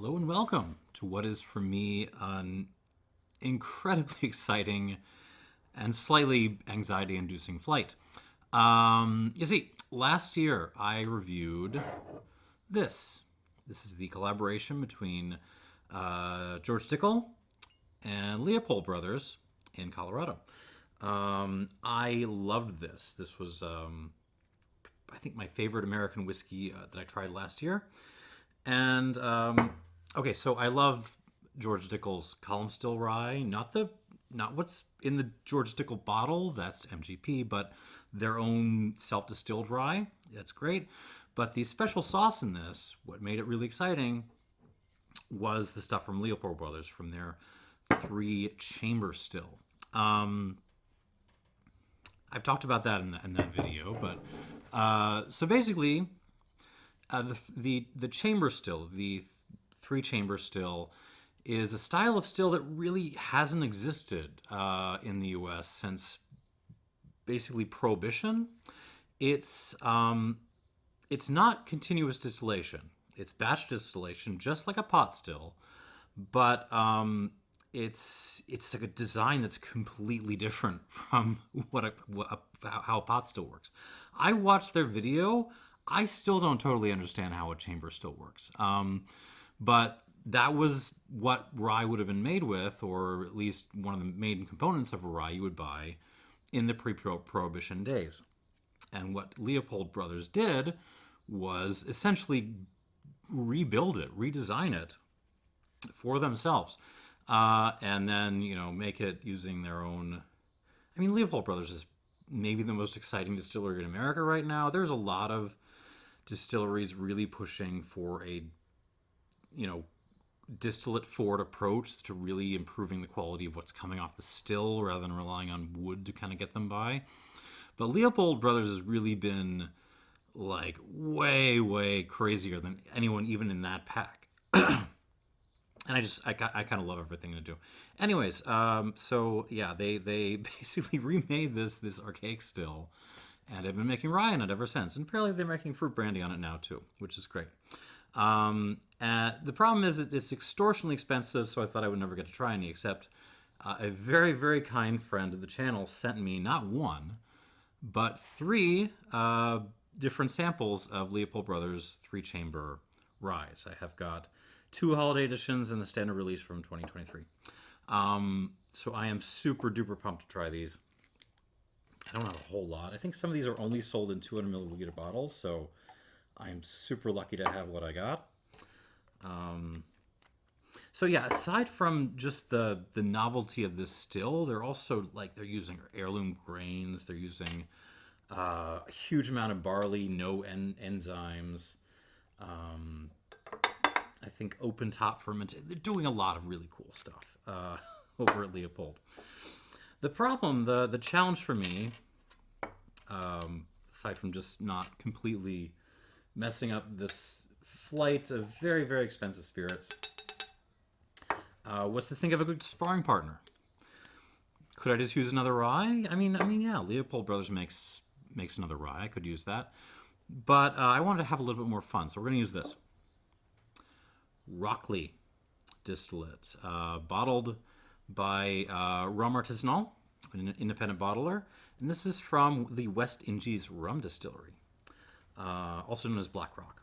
Hello and welcome to what is for me an incredibly exciting and slightly anxiety-inducing flight. You see, last year I reviewed this. This is the collaboration between George Dickel and Leopold Brothers in Colorado. I loved this. This was, I think, my favorite American whiskey that I tried last year. And okay, so I love George Dickel's column still rye, not what's in the George Dickel bottle, that's MGP, but their own self-distilled rye. That's great. But the special sauce in this, what made it really exciting, was the stuff from Leopold Brothers from their 3-chamber still. I've talked about that in that video, but so basically, the chamber still, the 3-chamber still, is a style of still that really hasn't existed in the U.S. since basically Prohibition. It's not continuous distillation. It's batch distillation, just like a pot still, but it's like a design that's completely different from how a pot still works. I watched their video. I still don't totally understand how a chamber still works. But that was what rye would have been made with, or at least one of the main components of a rye you would buy in the pre-Prohibition days. And what Leopold Brothers did was essentially rebuild it, redesign it for themselves. And then, make it using their own... I mean, Leopold Brothers is maybe the most exciting distillery in America right now. There's a lot of distilleries really pushing for a, distillate forward approach to really improving the quality of what's coming off the still rather than relying on wood to kind of get them by. But Leopold Brothers has really been like way, way crazier than anyone even in that pack. And I kind of love everything they do. Anyways, so yeah, they basically remade this archaic still, and have been making rye on it ever since. And apparently they're making fruit brandy on it now too, which is great. The problem is that it's extortionately expensive, so I thought I would never get to try any, except a very, very kind friend of the channel sent me not one, but 3 different samples of Leopold Brothers 3-chamber ryes. I have got 2 holiday editions and the standard release from 2023. So I am super duper pumped to try these. I don't have a whole lot. I think some of these are only sold in 200 milliliter bottles, so I'm super lucky to have what I got. So yeah, aside from just the novelty of this still, they're also they're using heirloom grains. They're using a huge amount of barley, no enzymes. I think open top fermentation. They're doing a lot of really cool stuff over at Leopold. The problem, the challenge for me, aside from just not completely messing up this flight of very, very expensive spirits, was to think of a good sparring partner. Could I just use another rye? I mean, yeah, Leopold Brothers makes another rye. I could use that. But I wanted to have a little bit more fun, so we're going to use this. Rockley distillate, bottled by Rum Artesanal, an independent bottler. And this is from the West Indies Rum Distillery, also known as Black Rock.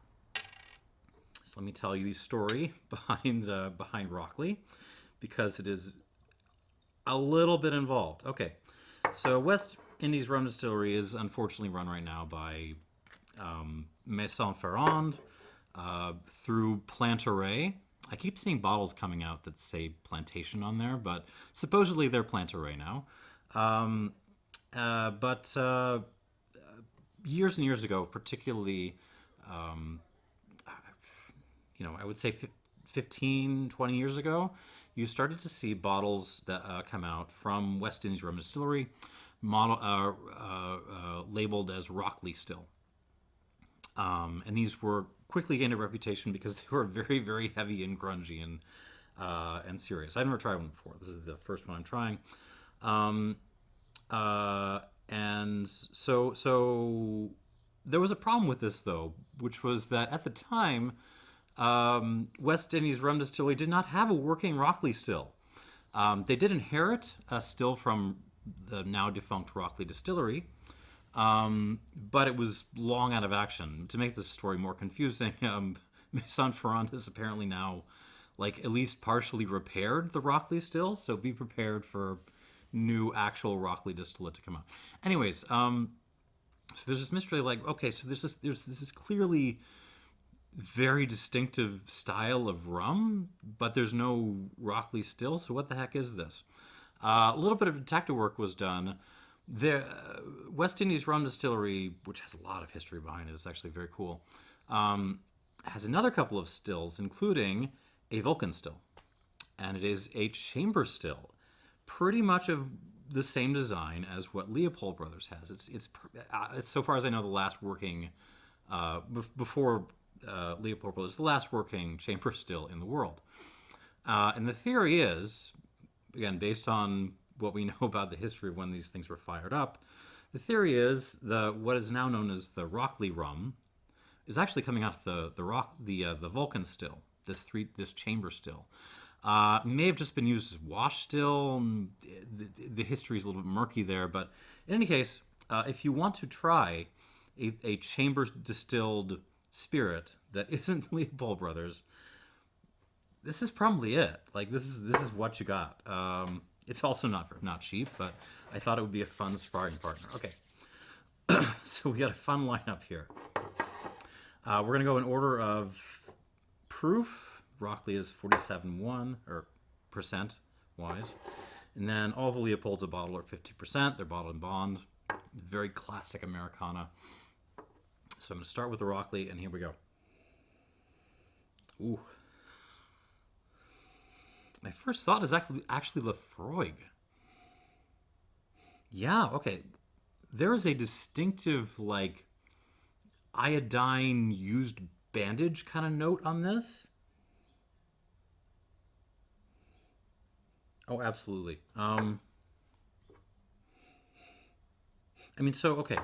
So let me tell you the story behind Rockley, because it is a little bit involved. Okay, so West Indies Rum Distillery is unfortunately run right now by Maison Ferrand, through Plantaray. I keep seeing bottles coming out that say plantation on there, but supposedly they're Plantaray now. But years and years ago, particularly, I would say 15, 20 years ago, you started to see bottles that come out from West Indies Rum Distillery, labeled as Rockley still. And these were quickly gained a reputation because they were very, very heavy and grungy and serious. I've never tried one before. This is the first one I'm trying. And so there was a problem with this, though, which was that at the time, West Indies Rum Distillery did not have a working Rockley still. They did inherit a still from the now defunct Rockley Distillery, but it was long out of action. To make this story more confusing, Maison Ferrand has apparently now, like, at least partially repaired the Rockley still, so be prepared for new actual Rockley distillate to come out. Anyways, so there's this mystery, like, okay, so there's this clearly very distinctive style of rum, but there's no Rockley still, so what the heck is this? A little bit of detective work was done. The West Indies Rum Distillery, which has a lot of history behind it, it's actually very cool, has another couple of stills, including a Vulcan still. And it is a chamber still, pretty much of the same design as what Leopold Brothers has. It's so far as I know, the last working, before Leopold Bros, the last working chamber still in the world. And the theory is, again, based on what we know about the history of when these things were fired up, the theory is what is now known as the Rockley rum is actually coming out of the Vulcan still, this chamber still. May have just been used as wash still. The history is a little bit murky there, but in any case, if you want to try a chamber distilled spirit that isn't Leopold Brothers, this is probably it. Like, this is what you got. It's also not cheap, but I thought it would be a fun sparring partner. Okay, so we got a fun lineup here. We're gonna go in order of proof. Rockley is 47.1 or percent wise, and then all the Leopolds a bottle are 50%. They're bottled in bond. Very classic Americana. So I'm going to start with the Rockley, and here we go. Ooh. My first thought is actually Lefroy. Yeah, okay. There is a distinctive, like, iodine used bandage kind of note on this. Oh, absolutely. I mean, so, okay.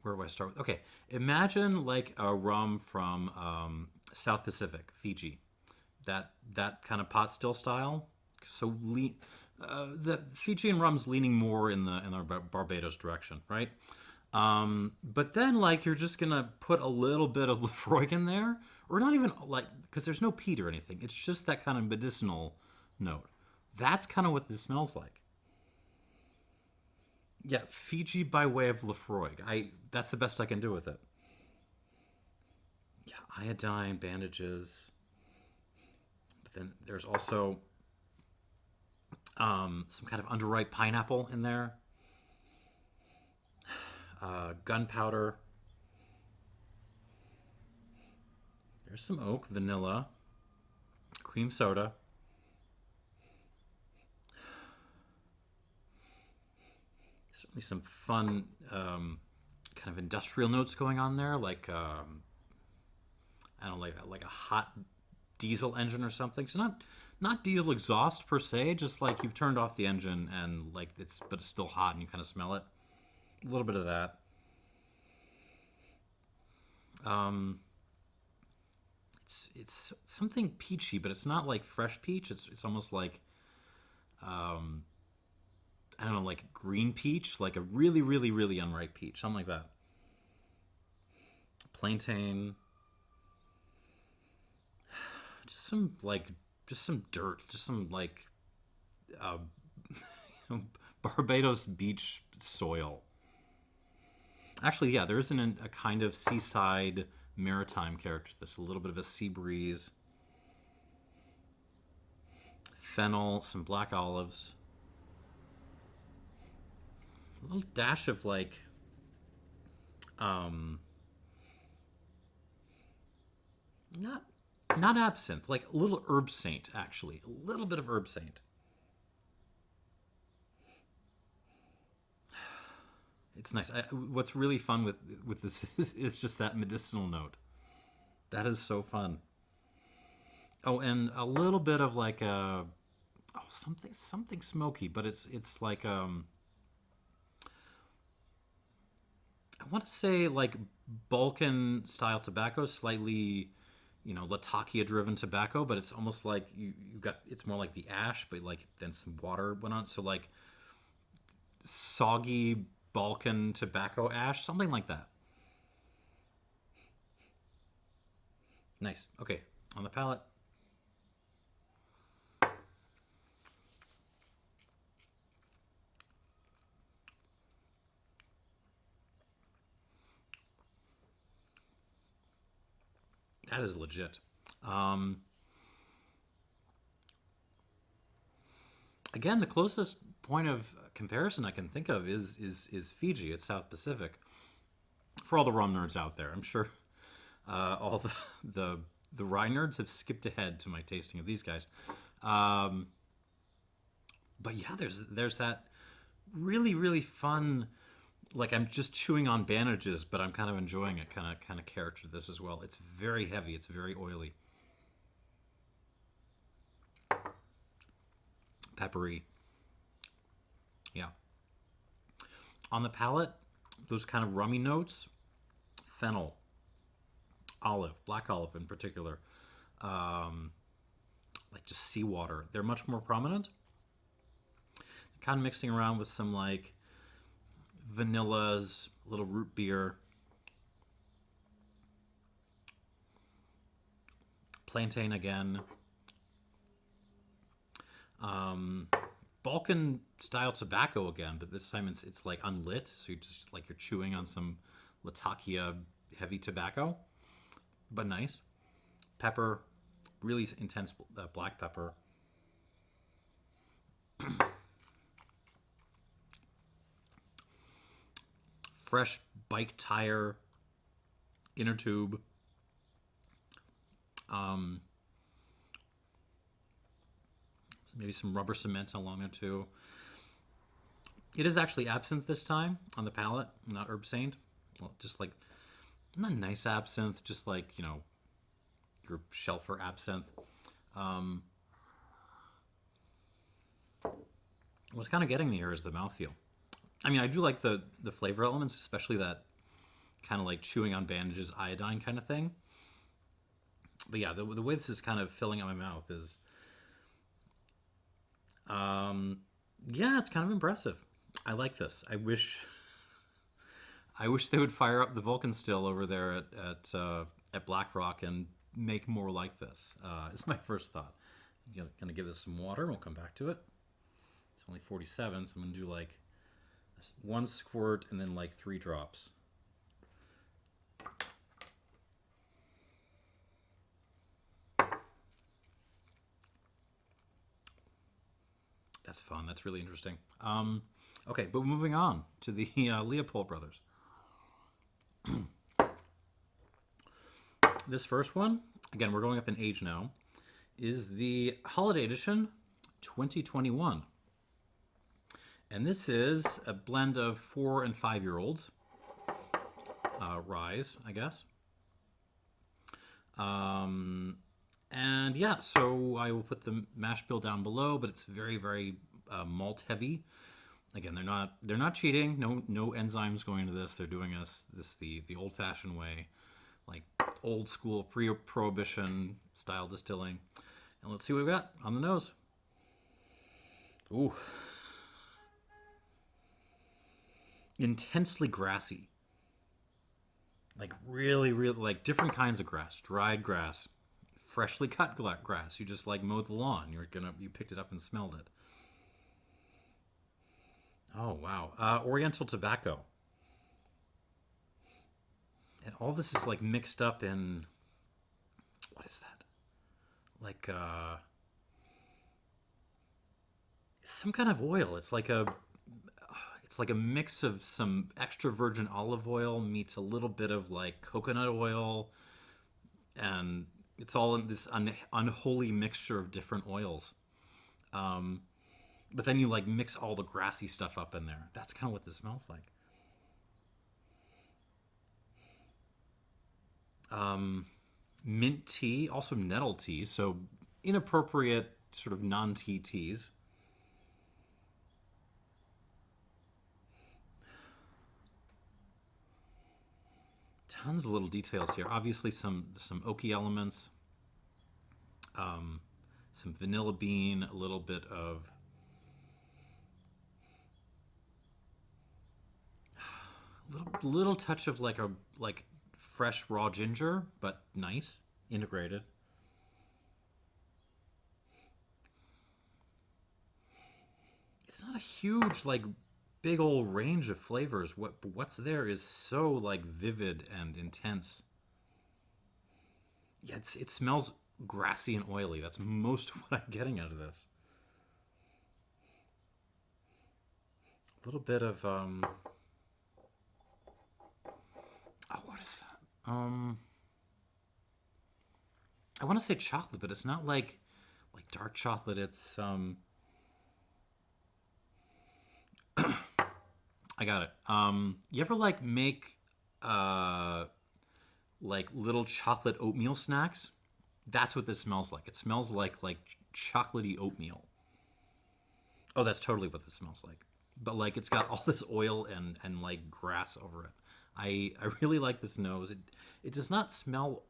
Where do I start with? Okay, imagine like a rum from South Pacific, Fiji, that kind of pot still style. So the Fijian rum's leaning more in the Barbados direction, right? But then, like, you're just gonna put a little bit of Lefroy in there, or not even, like, because there's no peat or anything. It's just that kind of medicinal note. That's kind of what this smells like. Yeah, Fiji by way of Lefroy. That's the best I can do with it. Yeah, iodine, bandages. But then there's also some kind of underripe pineapple in there. Gunpowder. There's some oak, vanilla, cream soda. Certainly some fun kind of industrial notes going on there, like I don't know, like a hot diesel engine or something. So not diesel exhaust per se, just like you've turned off the engine and like it's still hot and you kind of smell it. A little bit of that. It's something peachy, but it's not like fresh peach. It's almost like I don't know, like green peach, like a really, really, really unripe peach, something like that. Plantain. Just some dirt, just some like Barbados beach soil. Actually, yeah, there isn't a kind of seaside maritime character to this. A little bit of a sea breeze. Fennel, some black olives. A little dash of like not absinthe, like a little herb saint, actually. A little bit of herb saint. It's nice. What's really fun with this is just that medicinal note. That is so fun. Oh, and a little bit of like something smoky, but it's like I want to say like Balkan style tobacco, slightly, Latakia driven tobacco, but it's almost like you got, it's more like the ash, but like then some water went on. So like soggy Balkan tobacco ash, something like that. Nice. Okay, on the palate. That is legit. Again, the closest point of comparison I can think of is Fiji. It's South Pacific. For all the rum nerds out there, I'm sure all the rye nerds have skipped ahead to my tasting of these guys. But yeah, there's that really really fun, like I'm just chewing on bandages, but I'm kind of enjoying it kind of character to this as well. It's very heavy. It's very oily, peppery. Yeah. On the palate, those kind of rummy notes, fennel, olive, black olive in particular, like just seawater. They're much more prominent. Kind of mixing around with some like vanillas, a little root beer, plantain again. Balkan style tobacco again, but this time it's like unlit, so you're just like you're chewing on some Latakia heavy tobacco, but nice. Pepper, really intense black pepper. Fresh bike tire, inner tube. Maybe some rubber cement along it too. It is actually absinthe this time on the palate, not herb saint. Well, just like not nice absinthe, just like your shelfer absinthe. What's kind of getting me here is the mouthfeel. I mean, I do like the flavor elements, especially that kind of like chewing on bandages, iodine kind of thing. But yeah, the way this is kind of filling up my mouth is, yeah, it's kind of impressive. I like this. I wish they would fire up the Vulcan still over there at Black Rock and make more like this. Is my first thought. I'm gonna give this some water. We'll come back to it. It's only 47, so I'm gonna do like 1 squirt and then like 3 drops. That's fun. That's really interesting. Okay, but moving on to the Leopold Brothers. This first one, again, we're going up in age now, is the Holiday Edition 2021. And this is a blend of 4 and 5-year-olds. Ryes, I guess. And yeah, so I will put the mash bill down below, but it's very, very malt heavy. Again, they're not cheating. No enzymes going into this. They're doing this the old-fashioned way, like old school pre-prohibition style distilling. And let's see what we got on the nose. Ooh, intensely grassy. Like really, really like different kinds of grass, dried grass. Freshly cut grass. You just like mowed the lawn. You picked it up and smelled it. Oh wow. Oriental tobacco. And all this is like mixed up in, what is that? Like some kind of oil. It's like a mix of some extra virgin olive oil meets a little bit of like coconut oil, and it's all in this unholy mixture of different oils. But then you like mix all the grassy stuff up in there. That's kind of what this smells like. Mint tea, also nettle tea, so inappropriate sort of non-tea teas. Tons of little details here. Obviously, some oaky elements, some vanilla bean, a little bit of little touch of like fresh raw ginger, but nice, integrated. It's not a huge like big old range of flavors. What's there is so like vivid and intense. Yeah, it smells grassy and oily. That's most of what I'm getting out of this. A little bit of oh, what is that? I want to say chocolate, but it's not like dark chocolate. It's I got it. You ever like make like little chocolate oatmeal snacks? That's what this smells like. It smells like chocolatey oatmeal. Oh, that's totally what this smells like. But like it's got all this oil and like grass over it. I really like this nose. It does not smell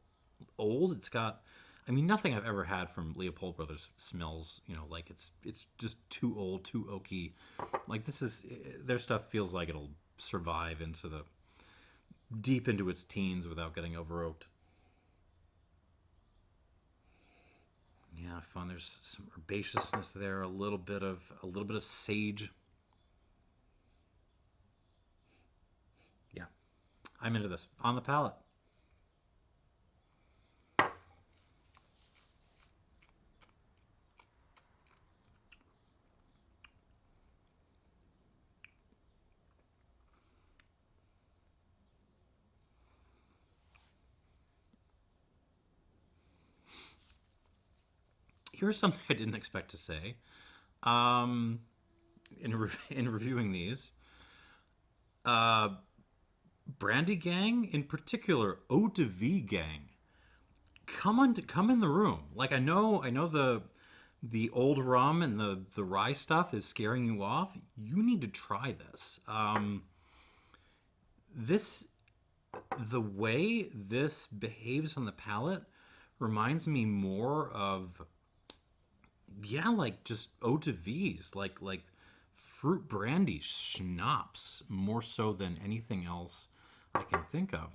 old. It's got, I mean, nothing I've ever had from Leopold Brothers smells, you know, like it's just too old, too oaky. Like this is, their stuff feels like it'll survive into the deep into its teens without getting over oaked. Yeah, fun. There's some herbaceousness there, a little bit of sage. Yeah, I'm into this. On the palate. Here's something I didn't expect to say. In reviewing these, Brandy Gang, in particular, Eau de Vie Gang, come in the room. Like I know the old rum and the rye stuff is scaring you off. You need to try this. This the way this behaves on the palate reminds me more of, yeah, like just eau de vies, like fruit brandy schnapps, more so than anything else I can think of.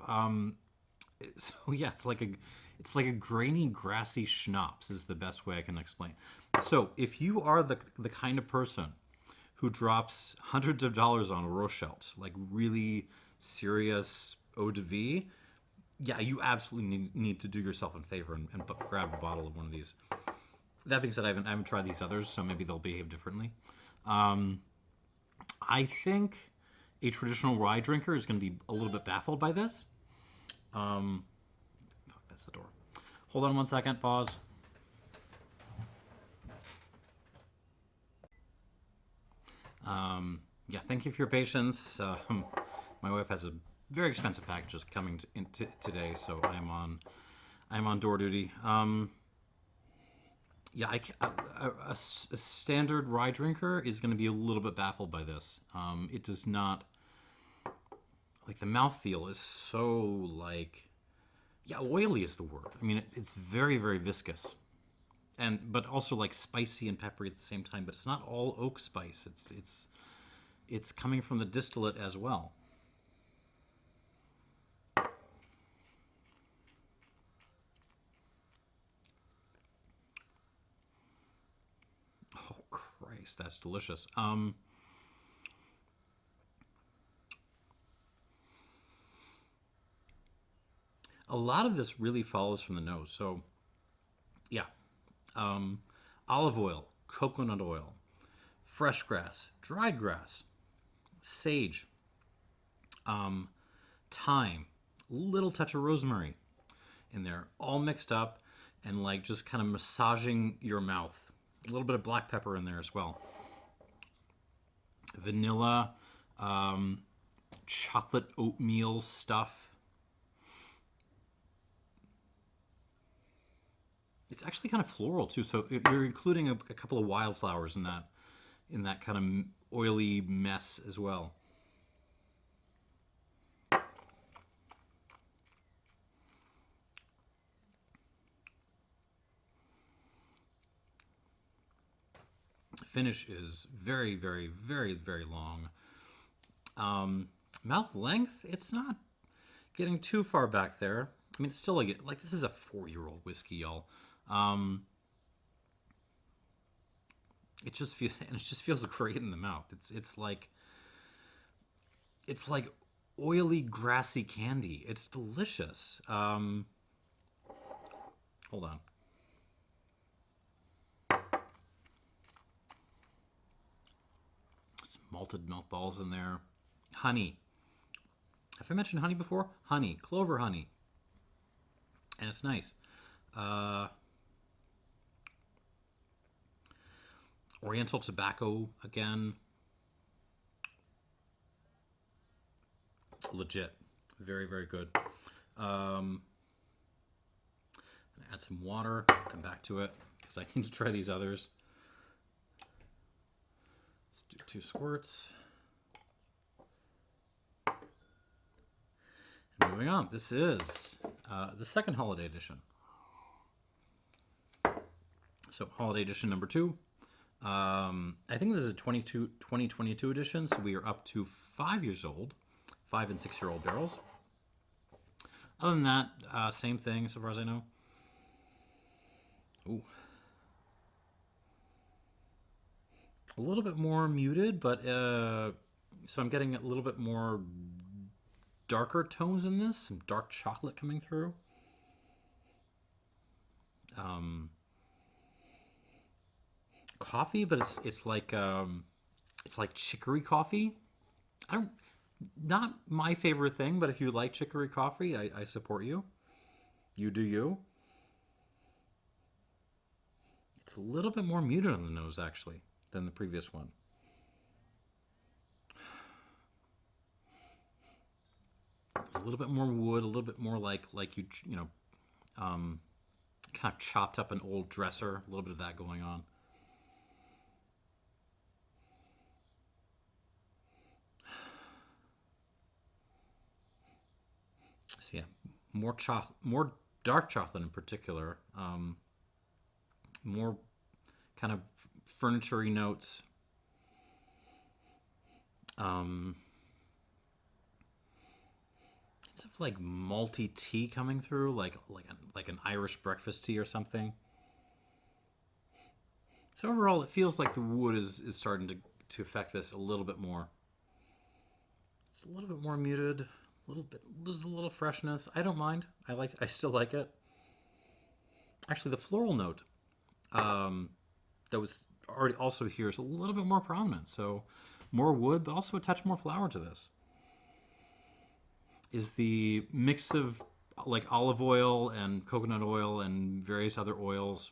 So yeah, it's like a grainy, grassy schnapps is the best way I can explain. So if you are the kind of person who drops hundreds of dollars on a Rochelle, like really serious eau de vie, yeah, you absolutely need to do yourself a favor and grab a bottle of one of these. That being said, I haven't tried these others, so maybe they'll behave differently. I think a traditional rye drinker is going to be a little bit baffled by this. Fuck, that's the door. Hold on one second. Pause. Yeah, thank you for your patience. My wife has a very expensive package coming today, so I'm on door duty. Yeah, a standard rye drinker is going to be a little bit baffled by this. It does not, like the mouthfeel is so like, yeah, oily is the word. I mean, it's very, very viscous, but also like spicy and peppery at the same time. But it's not all oak spice. It's coming from the distillate as well. Oh Christ, that's delicious. A lot of this really follows from the nose. So, yeah, olive oil, coconut oil, fresh grass, dried grass, sage, thyme, little touch of rosemary in there, all mixed up and like just kind of massaging your mouth. A little bit of black pepper in there as well. Vanilla, chocolate oatmeal stuff. It's actually kind of floral too. So you're including a couple of wildflowers in that kind of oily mess as well. finish is very, very, very, very long. Mouth length, it's not getting too far back there. I mean, it's still like this is a 4-year-old whiskey, y'all. It just feels great in the mouth. It's like oily, grassy candy. It's delicious. Hold on. Some malted milk balls in there. Honey. Have I mentioned honey before? Honey, clover honey. And it's nice. Oriental tobacco again. Legit. Very, very good. I'm gonna add some water. Come back to it because I need to try these others. Let's do 2 squirts. And moving on. This is the second holiday edition. So holiday edition number 2. I think this is a 2022 edition, so we are up to 5 years old, 5 and 6-year-old barrels. Other than that, same thing so far as I know. Ooh. A little bit more muted, but so I'm getting a little bit more darker tones in this, some dark chocolate coming through. Coffee, but it's like chicory coffee. Not my favorite thing, but if you like chicory coffee, I support you. You do you. It's a little bit more muted on the nose actually than the previous one. A little bit more wood, a little bit more like you know, kind of chopped up an old dresser. A little bit of that going on. So yeah, more dark chocolate in particular. More kind of furniture-y notes. It's like malty tea coming through, like an Irish breakfast tea or something. So overall, it feels like the wood is starting to affect this a little bit more. It's a little bit more muted, a little bit, loses a little freshness. I don't mind. I still like it. Actually, the floral note that was already also here is a little bit more prominent. So more wood, but also a touch more flower to this. Is the mix of like olive oil and coconut oil and various other oils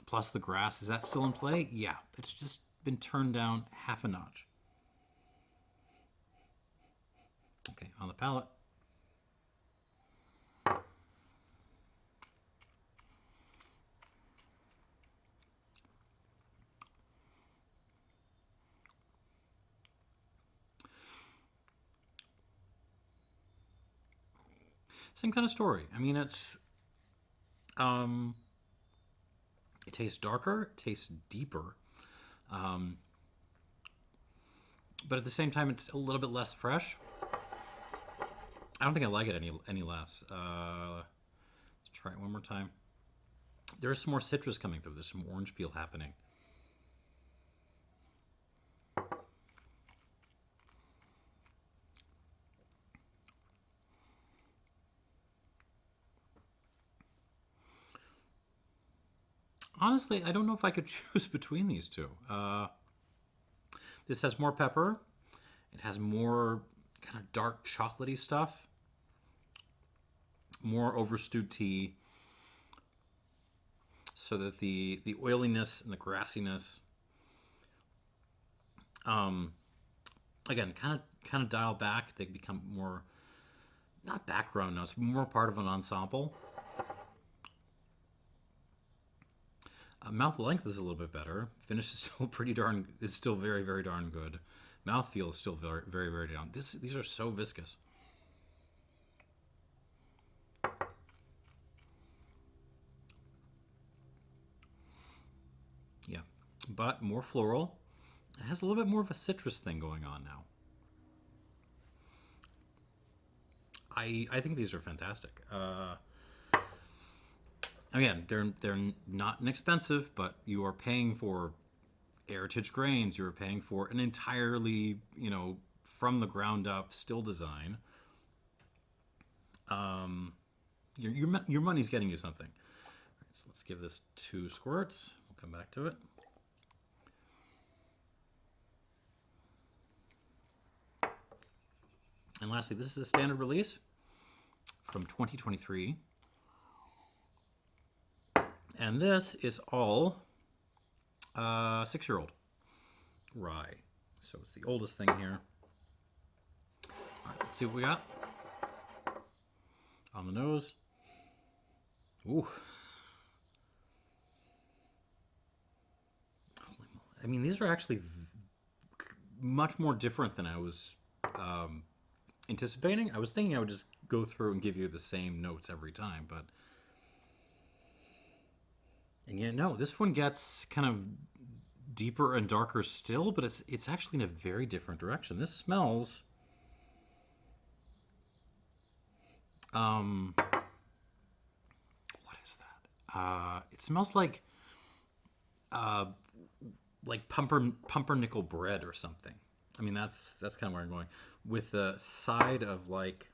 plus the grass, is that still in play? Yeah, it's just been turned down half a notch. Okay, on the palate. Same kind of story. I mean, it tastes darker, it tastes deeper, but at the same time, it's a little bit less fresh. I don't think I like it any less. Let's try it one more time. There's some more citrus coming through. There's some orange peel happening. Honestly, I don't know if I could choose between these two. This has more pepper. It has more kind of dark chocolatey stuff. More overstewed tea. So that the oiliness and the grassiness, again, kind of dial back. They become more, not background notes, but more part of an ensemble. Mouth length is a little bit better. Finish is still very, very darn good. Mouthfeel is still very, very, very down. These are so viscous. Yeah, but more floral. It has a little bit more of a citrus thing going on now. I think these are fantastic. Again, they're not inexpensive, but you are paying for heritage grains. You're paying for an entirely, from the ground up still design. Your money's getting you something. All right, so let's give this 2 squirts. We'll come back to it. And lastly, this is a standard release from 2023. And this is all 6-year-old rye. So it's the oldest thing here. All right, let's see what we got. On the nose. Ooh. I mean, these are actually much more different than I was anticipating. I was thinking I would just go through and give you the same notes every time, but... And yet, no, this one gets kind of deeper and darker still, but it's actually in a very different direction. This smells... what is that? It smells like pumpernickel bread or something. I mean, that's kind of where I'm going. With a side of like,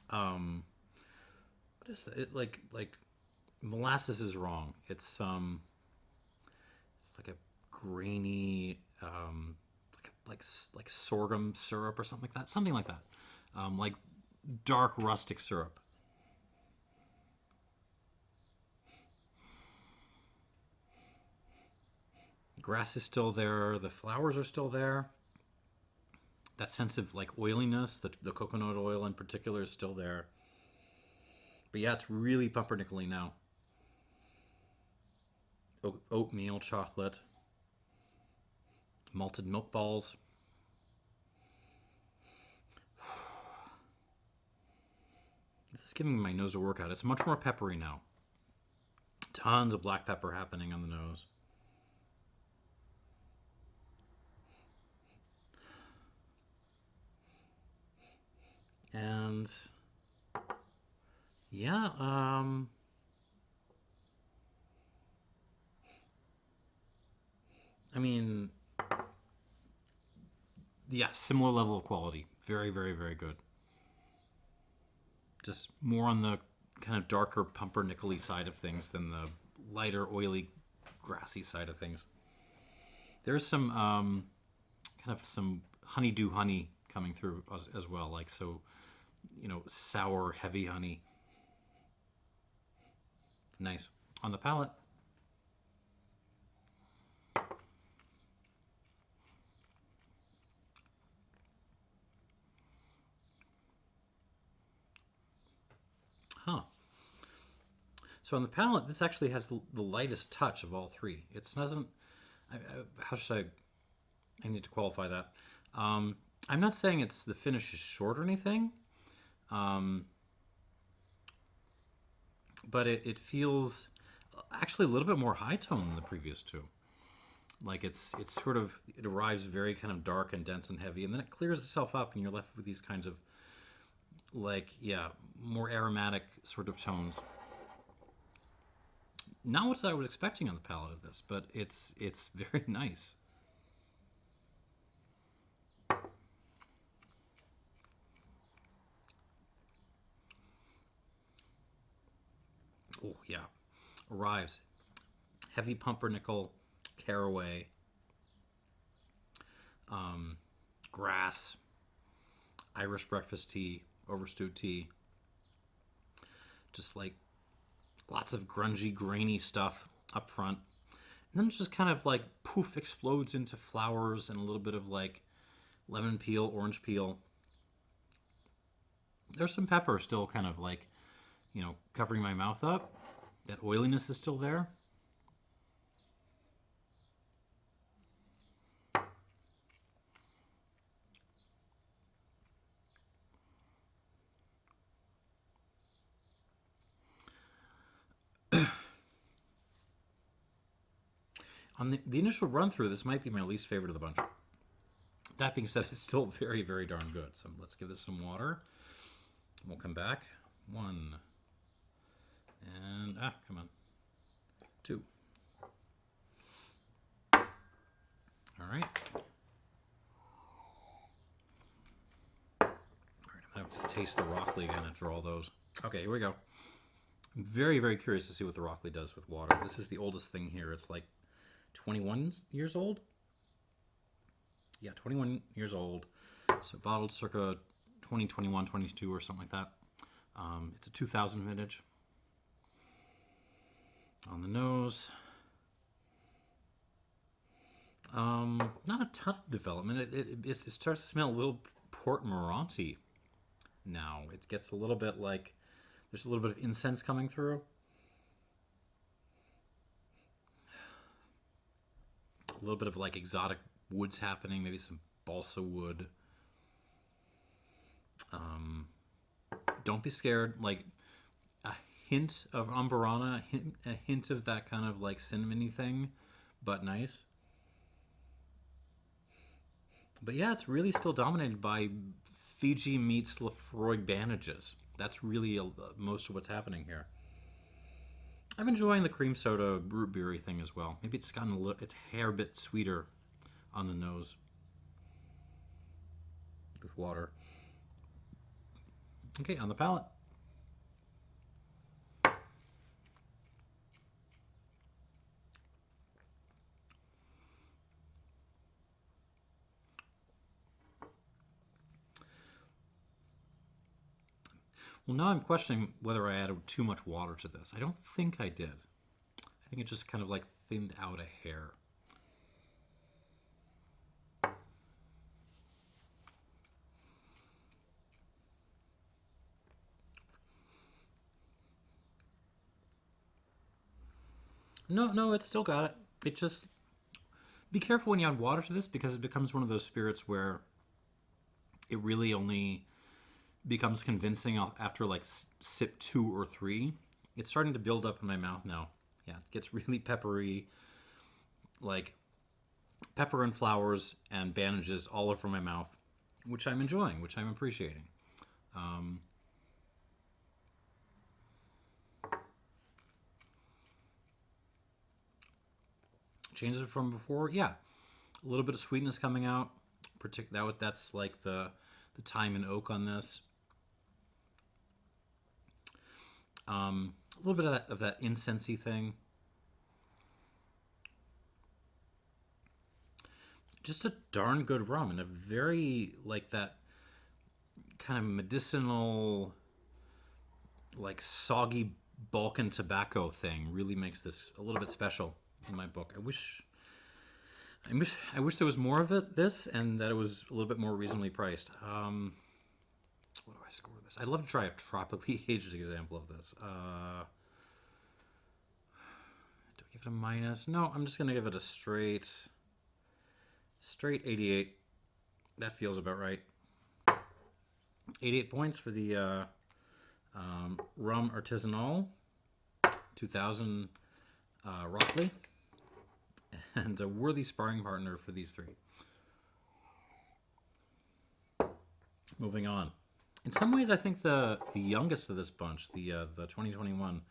what is it? Like molasses is wrong. It's like a grainy, like sorghum syrup or something like that. Something like that. Like dark rustic syrup. Grass is still there. The flowers are still there. That sense of like oiliness, the coconut oil in particular is still there. But yeah, it's really pumpernickel-y now. Oatmeal chocolate. Malted milk balls. This is giving my nose a workout. It's much more peppery now. Tons of black pepper happening on the nose. And yeah, I mean, yeah, similar level of quality. Very, very, very good. Just more on the kind of darker pumpernickel-y side of things than the lighter, oily, grassy side of things. There's some kind of some honeydew honey coming through as well, like so, sour, heavy honey. Nice. On the palate. Huh. So on the palate, this actually has the lightest touch of all three. It doesn't... how should I need to qualify that. I'm not saying the finish is short or anything. But it feels actually a little bit more high tone than the previous two. Like it arrives very kind of dark and dense and heavy, and then it clears itself up, and you're left with these kinds of more aromatic sort of tones. Not what I was expecting on the palate of this, but it's very nice. Oh yeah, arrives heavy pumpernickel, caraway, grass, Irish breakfast tea, overstewed tea. Just like lots of grungy, grainy stuff up front. And then it just kind of like poof explodes into flowers and a little bit of like lemon peel, orange peel. There's some pepper still kind of like, covering my mouth up. That oiliness is still there. On the initial run through, this might be my least favorite of the bunch. That being said, it's still very, very darn good. So let's give this some water. We'll come back. 1. And, come on. 2. All right. All right, I'm going to have to taste the Rockley again after all those. Okay, here we go. I'm very, very curious to see what the Rockley does with water. This is the oldest thing here. It's like 21 years old. Yeah, 21 years old. So bottled circa 2021, 22 or something like that. It's a 2000 vintage. On the nose. Not a ton of development. It starts to smell a little Port Morency now. It gets a little bit like there's a little bit of incense coming through. A little bit of like exotic woods happening, maybe some balsa wood. Don't be scared. Like a hint of umbrana, a hint of that kind of like cinnamony thing, but nice. But yeah, it's really still dominated by Fiji meets Lefroy bandages. That's really most of what's happening here. I'm enjoying the cream soda root beery thing as well. Maybe it's gotten it's a hair bit sweeter on the nose with water. Okay, on the palate. Well, now I'm questioning whether I added too much water to this. I don't think I did. I think it just kind of like thinned out a hair. No, it's still got it. It just... Be careful when you add water to this because it becomes one of those spirits where it really only becomes convincing after like sip 2 or 3. It's starting to build up in my mouth now. Yeah, it gets really peppery, like pepper and flowers and bandages all over my mouth, which I'm enjoying, which I'm appreciating. Changes from before, yeah. A little bit of sweetness coming out. That's like the thyme and oak on this. A little bit of that incensey thing. Just a darn good rum, and a very like that kind of medicinal, like soggy Balkan tobacco thing really makes this a little bit special in my book. I wish there was more of this, and that it was a little bit more reasonably priced. What do I score this? I'd love to try a tropically aged example of this. Do I give it a minus? No, I'm just gonna give it a straight 88. That feels about right. 88 points for the Rum Artesanal 2000 Rockley, and a worthy sparring partner for these 3. Moving on. In some ways, I think the youngest of this bunch, the 2021,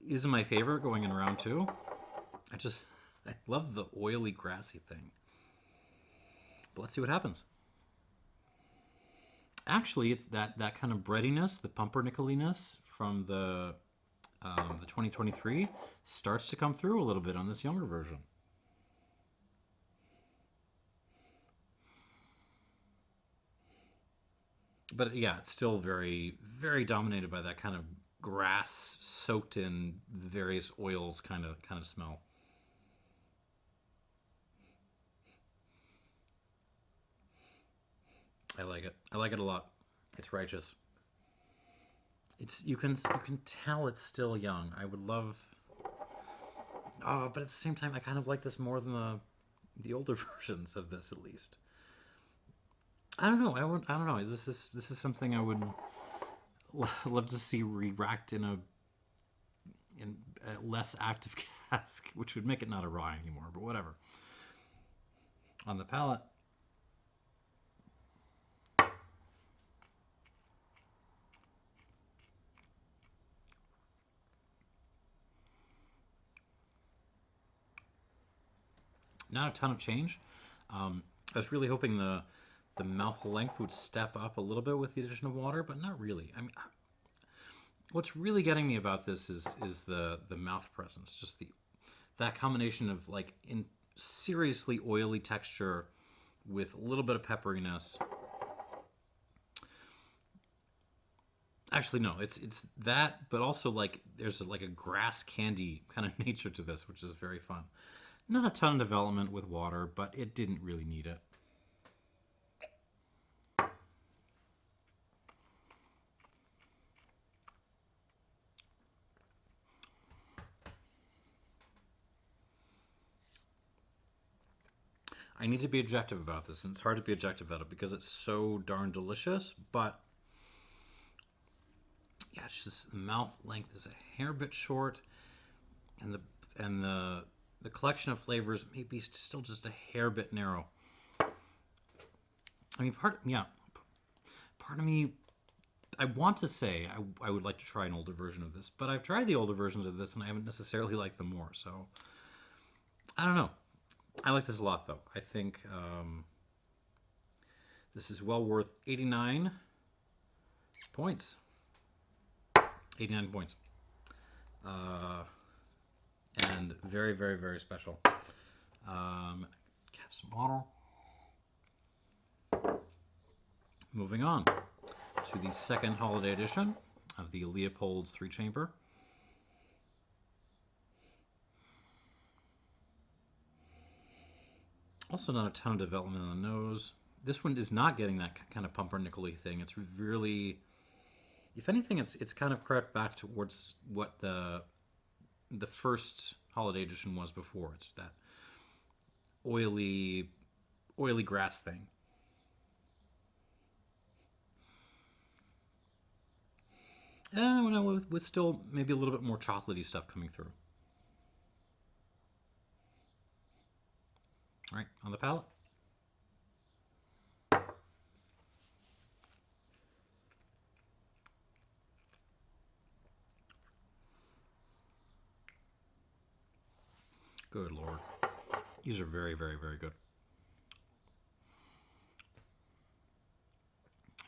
is my favorite going in round 2. I love the oily, grassy thing. But let's see what happens. Actually, it's that kind of breadiness, the pumpernickeliness from the 2023 starts to come through a little bit on this younger version. But yeah, it's still very, very dominated by that kind of grass soaked in various oils kind of smell. I like it. I like it a lot. It's righteous. You can tell it's still young. I would love. Oh, but at the same time, I kind of like this more than the older versions of this, at least. I don't know. I don't know. This is something I would love to see re-racked in a less active cask, which would make it not a rye anymore, but whatever. On the palate, not a ton of change. I was really hoping the mouth length would step up a little bit with the addition of water, but not really. I mean, what's really getting me about this is the mouth presence, just that combination of like in seriously oily texture with a little bit of pepperiness. Actually, no, it's that, but also like there's like a grass candy kind of nature to this, which is very fun. Not a ton of development with water, but it didn't really need it. I need to be objective about this, and it's hard to be objective about it because it's so darn delicious, but yeah, it's just the mouth length is a hair bit short, and the collection of flavors may be still just a hair bit narrow. I mean, part of me, I want to say I would like to try an older version of this, but I've tried the older versions of this and I haven't necessarily liked them more, so I don't know. I like this a lot, though. I think this is well worth 89 points. 89 points. And very, very, very special. Have some water. Moving on to the second holiday edition of the Leopold's 3-chamber. Also not a ton of development on the nose. This one is not getting that kind of pumpernickel-y thing. It's really, if anything, it's kind of crept back towards what the first holiday edition was before. It's that oily grass thing. With still maybe a little bit more chocolatey stuff coming through. All right, on the palate. Good Lord. These are very, very, very good.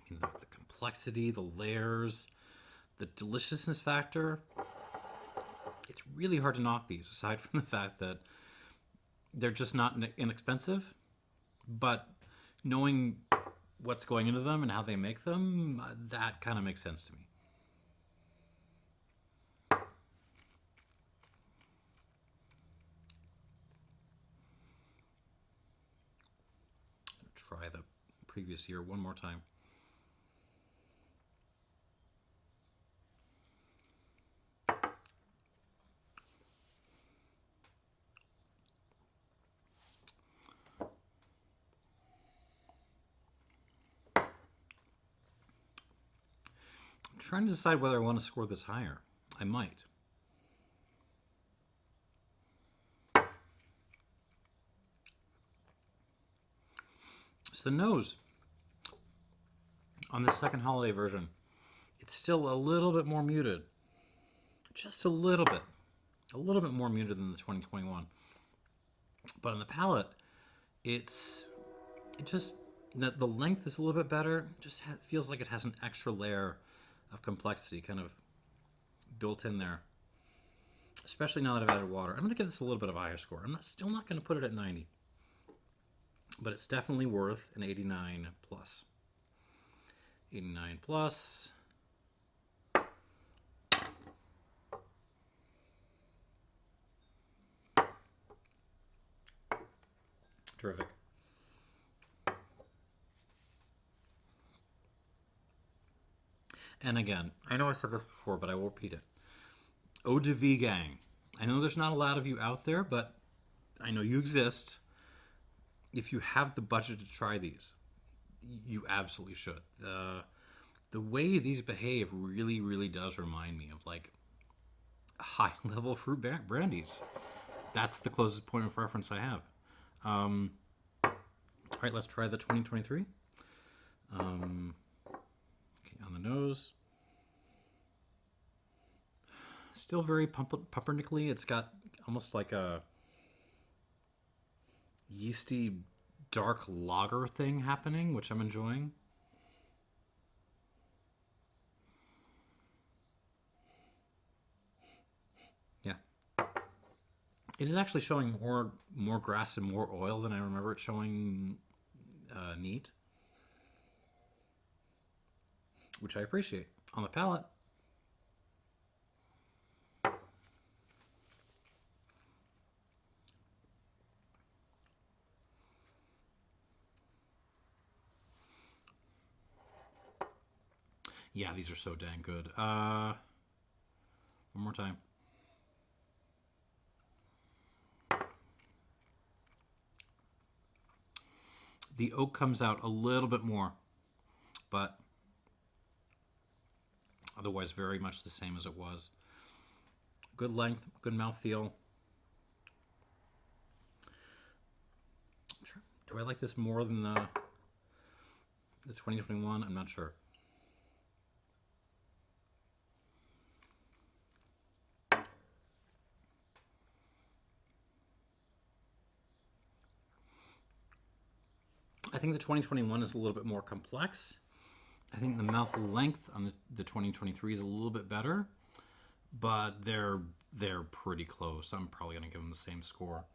I mean, the complexity, the layers, the deliciousness factor. It's really hard to knock these, aside from the fact that they're just not inexpensive. But knowing what's going into them and how they make them, that kind of makes sense to me. Try the previous year one more time. I'm trying to decide whether I want to score this higher. I might. So the nose on the second holiday version, it's still a little bit more muted. Just a little bit more muted than the 2021. But on the palate, the length is a little bit better. It just feels like it has an extra layer of complexity kind of built in there. Especially now that I've added water. I'm going to give this a little bit of a higher score. Still not going to put it at 90. But it's definitely worth an 89 plus. 89 plus. Terrific. And again, I know I said this before, but I will repeat it. Eau de vie gang. I know there's not a lot of you out there, but I know you exist. If you have the budget to try these, you absolutely should. The way these behave really, really does remind me of like high-level fruit brandies. that's the closest point of reference I have. All right, let's try the 2023. Okay, on the nose. Still very pumpernickel-y. It's got almost like a yeasty dark lager thing happening, which I'm enjoying. Yeah. It is actually showing more grass and more oil than I remember it showing neat, which I appreciate. On the palate, yeah, these are so dang good. One more time. The oak comes out a little bit more, but otherwise very much the same as it was. Good length, good mouthfeel. Do I like this more than the 2021? I'm not sure. I think the 2021 is a little bit more complex. I think the mouth length on the 2023 is a little bit better, but they're pretty close. I'm probably going to give them the same score.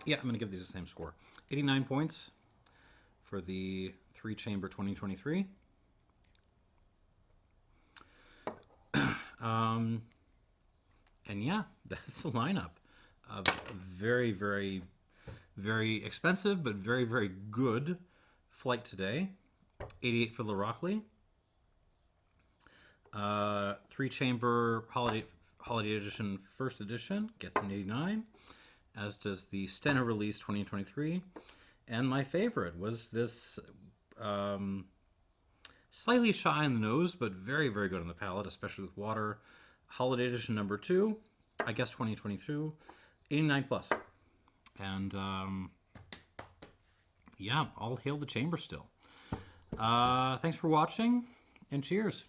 Yeah, I'm going to give these the same score. 89 points for the 3-chamber 2023. And yeah, that's the lineup. Very, very, very expensive, but very, very good flight today. 88 for the Rockley. 3-chamber holiday edition, first edition, gets an 89, as does the Stena release 2023. And my favorite was this slightly shy in the nose, but very, very good on the palate, especially with water. Holiday edition number 2, I guess 2022, 89 plus. And yeah, all hail the chamber still. Thanks for watching, and cheers.